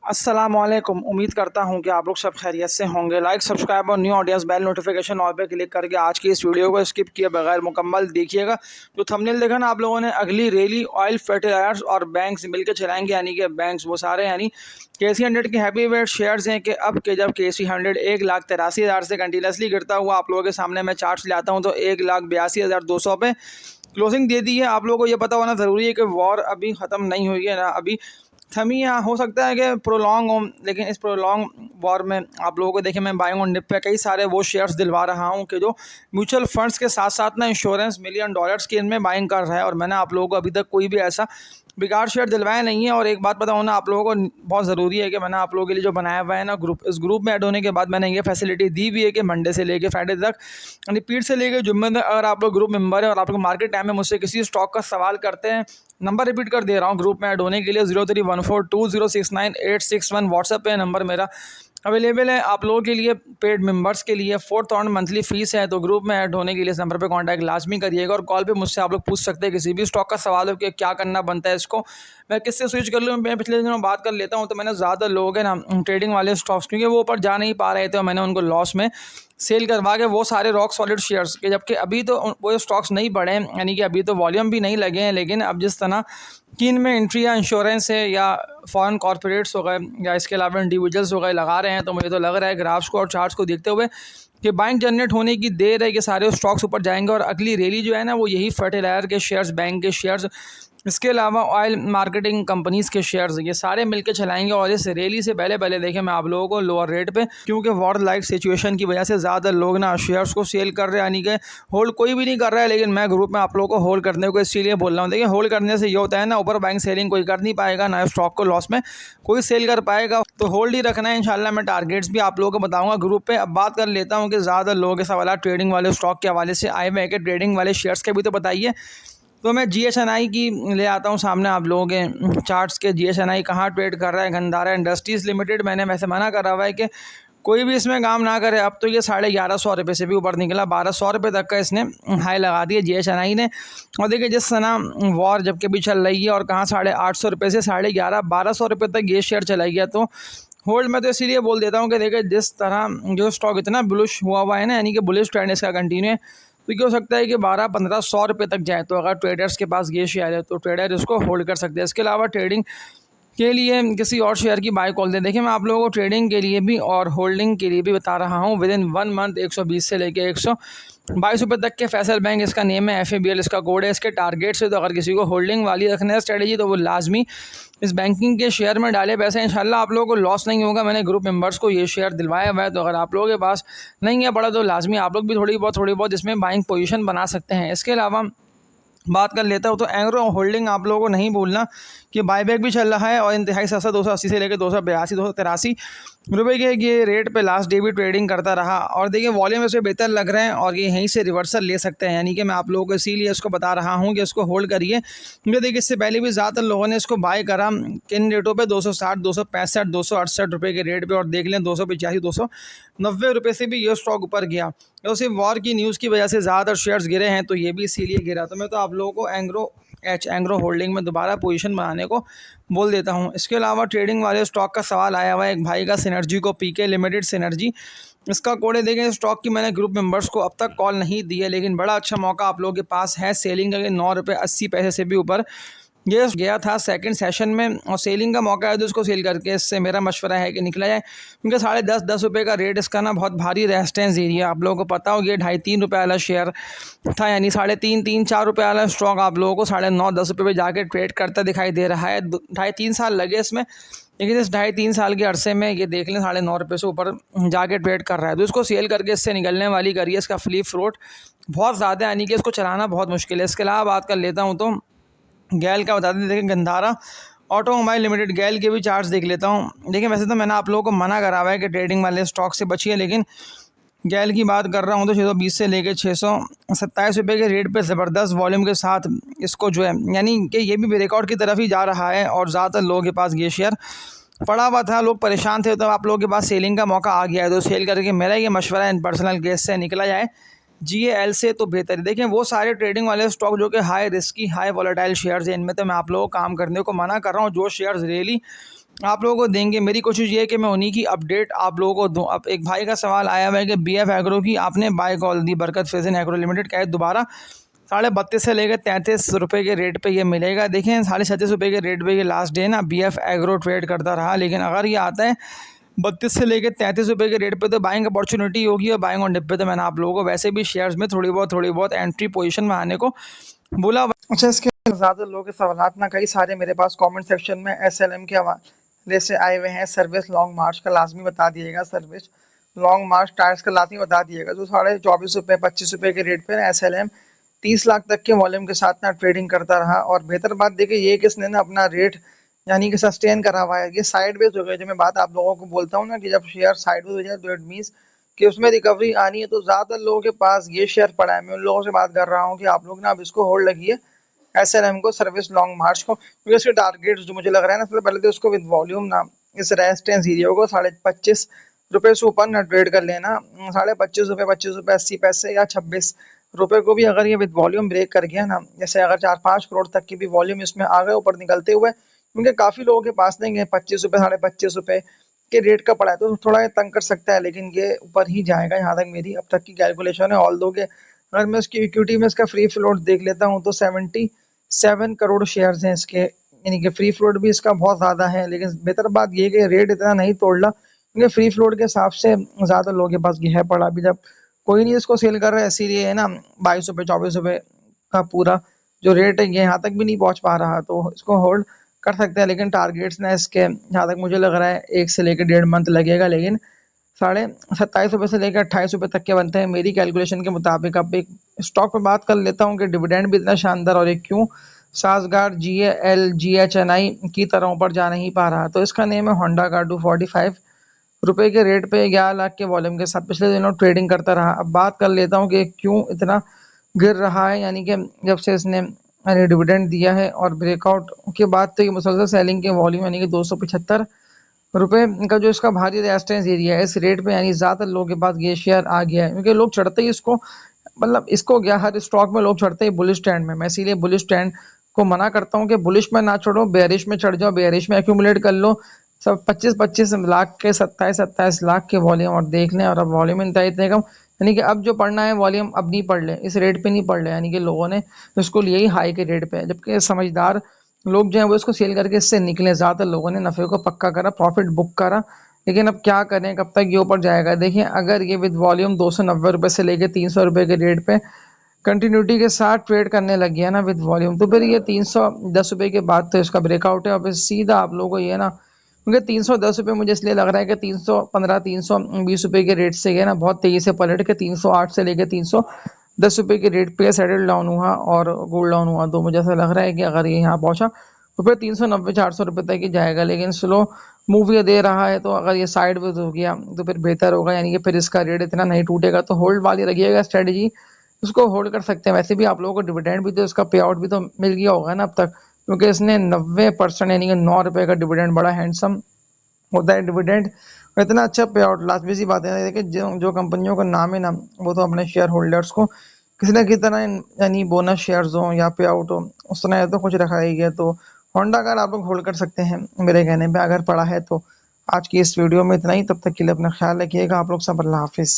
अस्सलामुअलैकुम। उम्मीद करता हूं कि आप लोग सब खैरियत से होंगे। लाइक, सब्सक्राइब और new audience bell notification all पे क्लिक करके आज की इस वीडियो को स्किप किए बगैर मुकम्मल देखिएगा। जो थंबनेल देखा ना आप लोगों ने, अगली रैली ऑयल, फर्टिलाइजर्स और बैंक्स मिलकर चलाएंगे, यानी कि बैंक्स वो सारे, यानी KC100 के हैवी वेट शेयर्स हैं कि अब के जब KC100 1,83,000 से कंटिन्यूसली गिरता हुआ आप लोगों के सामने मैं चार्ट्स लाता हूँ तो 1,82,200 पे क्लोजिंग दे दी है। आप लोगों को ये पता होना ज़रूरी है कि वॉर अभी ख़त्म नहीं हुई है ना, अभी थमी है। हो सकता है कि प्रोलॉन्ग हो, लेकिन इस प्रोलॉन्ग वॉर में आप लोगों को देखिए, मैं बाइंग ऑन डिप पे कई सारे वो शेयर्स दिलवा रहा हूं कि जो म्यूचुअल फंड्स के साथ साथ ना इंश्योरेंस मिलियन डॉलर्स की इनमें बाइंग कर रहा है, और मैंने आप लोगों को अभी तक कोई भी ऐसा बेकार शेयर दिलवाया नहीं है। और एक बात पता होना आप लोगों को बहुत ज़रूरी है कि मैंने आप लोगों के लिए जो बनाया हुआ है ना ग्रुप, इस ग्रुप में ऐड होने के बाद मैंने ये फैसिलिटी दी भी है कि मंडे से लेके फ्राइडे तक, यानी पीर से लेके जुम्मे तक, अगर आप लोग ग्रुप मेंबर है और आप लोग मार्केट टाइम में मुझसे किसी स्टॉक का सवाल करते हैं, नंबर रिपीट कर दे रहा हूँ ग्रुप में ऐड होने के लिए 03142069 व्हाट्सएप पे नंबर मेरा अवेलेबल है। आप लोगों के लिए पेड मेंबर्स के लिए 4,000 मंथली फीस है, तो ग्रुप में ऐड होने के लिए इस नंबर पे कांटेक्ट लाजमी करिएगा। और कॉल पे मुझसे आप लोग पूछ सकते हैं किसी भी स्टॉक का सवाल हो कि क्या करना बनता है इसको, मैं किससे स्विच कर लूँ। मैं पिछले दिनों बात कर लेता हूँ, तो मैंने ज़्यादा लोग हैं ना ट्रेडिंग वाले स्टॉक्स, क्योंकि वो ऊपर जा नहीं पा रहे थे और मैंने उनको लॉस में सेल करवा के वो सारे रॉक सॉलिड शेयर्स के, जबकि अभी तो वो स्टॉक्स नहीं बढ़े हैं, यानी कि अभी तो वॉल्यूम भी नहीं लगे हैं, लेकिन अब जिस तरह कि इनमें एंट्री या इंश्योरेंस है या फॉरेन कॉर्पोरेट्स हो गए या इसके अलावा इंडिविजुअल्स हो गए लगा रहे हैं, तो मुझे तो लग रहा है ग्राफ्स को और चार्ट्स को देखते हुए कि बाइंग जनरेट होने की देर है कि सारे स्टॉक्स ऊपर जाएंगे। और अगली रैली जो है ना वो यही फर्टिलाइजर के शेयर्स, बैंक के शेयर्स, इसके अलावा ऑयल मार्केटिंग कंपनीज़ के शेयर्स, ये सारे मिलकर चलाएंगे। और इस रैली से पहले पहले देखें मैं आप लोगों को लोअर रेट पे, क्योंकि वॉर लाइक सिचुएशन की वजह से ज़्यादा लोग ना शेयर्स को सेल कर रहे हैं, यानी कि होल्ड कोई भी नहीं कर रहा है। लेकिन मैं ग्रुप में आप लोगों को होल्ड करने को इसीलिए बोल रहा हूँ। देखिए, होल्ड करने से ये होता है ना, ऊपर बाइंग सेलिंग कोई कर नहीं पाएगा, ना स्टॉक को लॉस में कोई सेल कर पाएगा, तो होल्ड ही रखना है। इंशाल्लाह मैं टारगेट्स भी आप लोगों को बताऊंगा ग्रुप पे। अब बात कर लेता हूँ कि ज़्यादा लोग के सवाल ट्रेडिंग वाले स्टॉक के हवाले से आए हुए हैं कि ट्रेडिंग वाले शेयर्स के भी तो बताइए। तो मैं GHNI की ले आता हूँ सामने आप लोगों के चार्ट्स के। GHNI कहाँ ट्रेड कर रहा है? Gandhara industries limited. मैंने वैसे मना करा हुआ है कि कोई भी इसमें काम ना करे। अब तो ये 1150 रुपये से भी ऊपर निकला, 1200 रुपये तक का इसने हाई लगा दिया GHNI ने। और देखिए, जिस तरह वॉर जब के भी चल रही है और कहाँ 850 रुपये से 1150-1200 रुपये तक ये शेयर चला गया, तो होल्ड में तो इसीलिए बोल देता हूँ कि देखिए जिस तरह जो स्टॉक इतना बुलिश हुआ हुआ है ना, यानी कि बुलिश ट्रेंड इसका कंटिन्यू है, तो क्या हो सकता है कि 1200-1500 रुपये तक जाए। तो अगर ट्रेडर्स के पास ये शेयर है तो ट्रेडर इसको होल्ड कर सकते हैं। इसके अलावा ट्रेडिंग के लिए किसी और शेयर की बाय कॉल दे। देखिए, मैं आप लोगों को ट्रेडिंग के लिए भी और होल्डिंग के लिए भी बता रहा हूँ। विद इन 1 मंथ 120 से लेके 122 रुपये तक के फैसल बैंक, इसका नेम है, FABL इसका कोड है। इसके टारगेट से तो अगर किसी को होल्डिंग वाली रखना है स्ट्रेटेजी, तो वो लाजमी इस बैंकिंग के शेयर में डाले पैसे। इंशाल्लाह आप लोगों को लॉस नहीं होगा। मैंने ग्रुप मेंबर्स को ये शेयर दिलवाया हुआ है, तो अगर आप लोगों के पास नहीं है पड़ा तो लाजमी आप लोग भी थोड़ी बहुत इसमें बाइंग पोजीशन बना सकते हैं। इसके अलावा बात कर लेता हूँ तो एंग्रो होल्डिंग आप लोगों को नहीं भूलना कि बाईबैक भी चल रहा है और इंतहाई सस्ता 280 से लेकर 282-283 रुपये के ये रेट पे लास्ट डे भी ट्रेडिंग करता रहा। और देखिए, वॉल्यूम इसमें बेहतर लग रहे हैं और ये यहीं से रिवर्सल ले सकते हैं, यानी कि मैं आप लोगों को इसीलिए इसको बता रहा हूँ कि इसको होल्ड करिए। क्योंकि देखिए, इससे पहले भी ज़्यादातर लोगों ने इसको बाय करा किन रेटों पे, 260, 265, 268 रुपये के रेट पे, और देख लें 285, 290 रुपये से भी ये स्टॉक ऊपर गया। तो सिर्फ वॉर की न्यूज़ की वजह से ज़्यादातर शेयर्स गिरे हैं, तो ये भी इसीलिए गिरा। तो मैं तो आप लोगों को एंग्रो होल्डिंग में दोबारा पोजीशन बनाने को बोल देता हूं। इसके अलावा ट्रेडिंग वाले स्टॉक का सवाल आया हुआ है एक भाई का, सिनर्जी को, PK लिमिटेड सिनर्जी इसका कोड है। देखें, स्टॉक की मैंने ग्रुप मेंबर्स को अब तक कॉल नहीं दी है, लेकिन बड़ा अच्छा मौका आप लोगों के पास है सेलिंग का। 9.80 रुपये से भी ऊपर ये गया था सेकंड सेशन में, और सेलिंग का मौका है तो इसको सेल करके, इससे मेरा मशवरा है कि निकला जाए। क्योंकि 10.5 रुपये का रेट इसका ना बहुत भारी रेजिस्टेंस एरिया, आप लोगों को पता हो, ये 2.5-3 रुपये वाला शेयर था, यानी 3.5-4 रुपये वाला स्टॉक आप लोगों को 9.5-10 रुपये पे जाके ट्रेड करता दिखाई दे रहा है। 2.5-3 साल लगे इसमें, लेकिन इस 2.5-3 साल के अरसे में ये देख लें 9.5 रुपये से ऊपर जाके ट्रेड कर रहा है। तो इसको सेल करके इससे निकलने वाली करिए। इसका फ्री फ्लोट बहुत ज़्यादा है, यानी कि इसको चलाना बहुत मुश्किल है। इसके अलावा बात कर लेता हूँ तो गैल का बता दें। देखिए, गंधारा ऑटोमोबाइल लिमिटेड, गैल के भी चार्ट्स देख लेता हूँ। देखिए, वैसे तो मैंने आप लोगों को मना करा हुआ है कि ट्रेडिंग वाले स्टॉक से बचिए, लेकिन गैल की बात कर रहा हूँ तो 620 से लेकर 627 रुपये के रेट पे ज़बरदस्त वॉल्यूम के साथ इसको जो है, यानी कि ये भी रिकॉर्ड की तरफ ही जा रहा है। और ज़्यादातर लोगों के पास ये शेयर पड़ा हुआ था, लोग परेशान थे, तो आप लोगों के पास सेलिंग का मौका आ गया है, तो सेल करके मेरा ये मशवरा है पर्सनल केस से निकला जाए GAL से तो बेहतर है। देखें, वो सारे ट्रेडिंग वाले स्टॉक जो कि high risky, high volatile shares हैं, इनमें तो मैं आप लोगों को काम करने को मना कर रहा हूँ। जो शेयर्स रियली आप लोगों को देंगे। मेरी कोशिश ये है कि मैं उन्हीं की अपडेट आप लोगों को दूँ। अब एक भाई का सवाल आया हुआ है कि बीएफ एग्रो की आपने बाय कॉल दी, बरकत फेजन एग्रो लिमिटेड का है दोबारा 32.5 से लेकर 33 रुपये के रेट पे ये मिलेगा। देखें 37.5 रुपये के रेट पे ये लास्ट डे ना बीएफ एग्रो ट्रेड करता रहा, लेकिन अगर ये आता है 32 से लेकर 33 रुपये के रेट पे तो बाइंग अपॉर्चुनिटी होगी। और बाइंग ऑन डिप पे तो मैंने आप लोगों को वैसे भी शेयर्स में थोड़ी बहुत एंट्री पोजीशन में आने को बोला। अच्छा, इसके ज़्यादा लोगों के सवालात ना कई सारे मेरे पास कमेंट सेक्शन में एसएलएम के हवाले से आए हुए हैं। सर्विस लॉन्ग मार्च का लाजमी बता दिएगा, सर्विस लॉन्ग मार्च टायर्स का लाजमी बता दिएगा। जो 24.5 रुपये 25 रुपये के रेट पे एसएलएम 30 लाख तक के वॉल्यूम के साथ ना ट्रेडिंग करता रहा। और बेहतर बात देखिए ये कि इसने ना अपना रेट यानी कि सस्टेन करा हुआ है। ये साइडवेज हो गया। जो मैं बात आप लोगों को बोलता हूँ ना कि जब शेयर साइडवेज हो जाए तो इट मीन्स कि उसमें रिकवरी आनी है। तो ज़्यादातर लोगों के पास ये शेयर पड़ा है। मैं उन लोगों से बात कर रहा हूँ कि आप लोग ना अब इसको होल्ड लगिए एसएलएम को, सर्विस लॉन्ग मार्च को, क्योंकि उसके टारगेट्स जो मुझे लग रहा है ना, सबसे पहले तो उसको विद वॉल्यूम ना इस रेजिस्टेंस एरिया को 25.5 रुपये से ऊपर ना ट्रेड कर लेना। 25.5 रुपये 25 रुपये 80 पैसे या 26 रुपये को भी अगर ये विद वॉल्यूम ब्रेक कर गया ना, जैसे अगर 4-5 करोड़ तक की भी वॉल्यूम इसमें आ गए ऊपर निकलते हुए, क्योंकि काफ़ी लोगों के पास नहीं 25 रुपये 25.5 रुपये के रेट का पड़ा है तो थोड़ा ये तंग कर सकता है, लेकिन ये ऊपर ही जाएगा यहाँ तक मेरी अब तक की कैलकुलेशन है। ऑल दो के अगर मैं इसकी इक्विटी में इसका फ्री फ्लोट देख लेता हूँ तो 7 करोड़ शेयर्स हैं इसके, यानी कि फ्री फ्लोट भी इसका बहुत ज़्यादा है। लेकिन बेहतर बात ये कि रेट इतना नहीं तोड़ रहा, क्योंकि फ्री फ्लोट के हिसाब से ज़्यादा लोगों के पास ये है पड़ा। अभी जब कोई नहीं इसको सेल कर रहा है, इसीलिए है ना 22 रुपये 24 रुपये का पूरा जो रेट है ये यहाँ तक भी नहीं पहुँच पा रहा, तो इसको होल्ड कर सकते हैं। लेकिन टारगेट्स ना इसके जहाँ तक मुझे लग रहा है 1 से लेकर 1.5 मंथ लगेगा, लेकिन 27.5 रुपये से लेकर 28 रुपये तक के बनते हैं मेरी कैलकुलेशन के मुताबिक। अब एक स्टॉक पर बात कर लेता हूँ कि डिविडेंड भी इतना शानदार और एक क्यों साजगार GAL GHNI की तरह ऊपर जा नहीं पा रहा। तो इसका नेम है होंडा गार्डू 45 रुपये के रेट पे 11 लाख के वॉल्यूम के साथ पिछले दिनों ट्रेडिंग करता रहा। अब बात कर लेता हूँ कि क्यों इतना गिर रहा है, यानी कि जब से इसने डिविडेंड दिया है और ब्रेकआउट के बाद तो ये मुसलसल सेलिंग के वॉल्यूम यानी कि 275 रुपये का जो इसका भारी रेजिस्टेंस एरिया है इस रेट पे, यानी ज़्यादातर लोगों के पास ये शेयर आ गया है, क्योंकि लोग चढ़ते ही इसको मतलब इसको क्या हर स्टॉक में लोग चढ़ते ही बुलिश ट्रेंड में। मैं इसीलिए बुलिश ट्रेंड को मना करता हूँ कि बुलिश में ना चढ़ो, बेयरिश में चढ़ जाओ, बेयरिश में एक्यूमुलेट कर लो सब 25-25 लाख के 27-27 लाख के वॉल्यूम और देख लें। और अब वॉल्यूम इतने कम, यानी कि अब जो पढ़ना है वॉल्यूम अब नहीं पढ़ ले, इस रेट पे नहीं पढ़ ले, यानी कि लोगों ने इसको लिया ही हाई के रेट पे, जबकि समझदार लोग जो हैं वो इसको सेल करके इससे निकले। ज़्यादातर लोगों ने नफ़े को पक्का करा, प्रॉफिट बुक करा, लेकिन अब क्या करें, कब तक ये ऊपर जाएगा। देखिए अगर ये विद वॉल्यूम 290 रुपये से लेकर 300 रुपये के रेट पे कंटिन्यूटी के साथ ट्रेड करने लग गया ना विद वॉल्यूम, तो फिर ये 310 रुपये के बाद तो इसका ब्रेकआउट है। और फिर सीधा आप लोगों को ये ना, क्योंकि 310 रुपये मुझे इसलिए लग रहा है कि 315 320 रुपये के रेट से ये ना बहुत तेज़ी से पलट के 308 से लेकर 310 रुपये के रेट पे सेटल डाउन हुआ और गोल्ड डाउन हुआ। तो मुझे ऐसा लग रहा है कि अगर ये यहाँ पहुँचा तो फिर 390-400 रुपये तक ही जाएगा, लेकिन स्लो मूव ये दे रहा है, तो अगर ये साइड वेज हो गया तो फिर बेहतर होगा, यानी कि फिर इसका रेट इतना नहीं टूटेगा। तो होल्ड वाली रखिएगा स्ट्रेटजी, उसको होल्ड कर सकते हैं। वैसे भी आप लोगों को डिविडेंड भी तो इसका पे आउट भी तो मिल गया होगा ना अब तक, क्योंकि इसने 90% यानी कि 9 रुपये का डिविडेंड, बड़ा हैंडसम होता है डिविडेंड, इतना अच्छा पे आउट। लाजमी सी बात है, देखिए जो कंपनियों का नाम है ना वो तो अपने शेयर होल्डर्स को किसी न किसी तरह यानी बोनस शेयर्स हो या पे आउट हो उस तरह तो कुछ रखा ही गया। तो होंडा कार आप लोग होल्ड कर सकते हैं मेरे कहने पे अगर पड़ा है तो। आज की इस वीडियो में इतना ही, तब तक के लिए अपना ख्याल रखिएगा। आप लोग सब अल्लाह हाफिज़।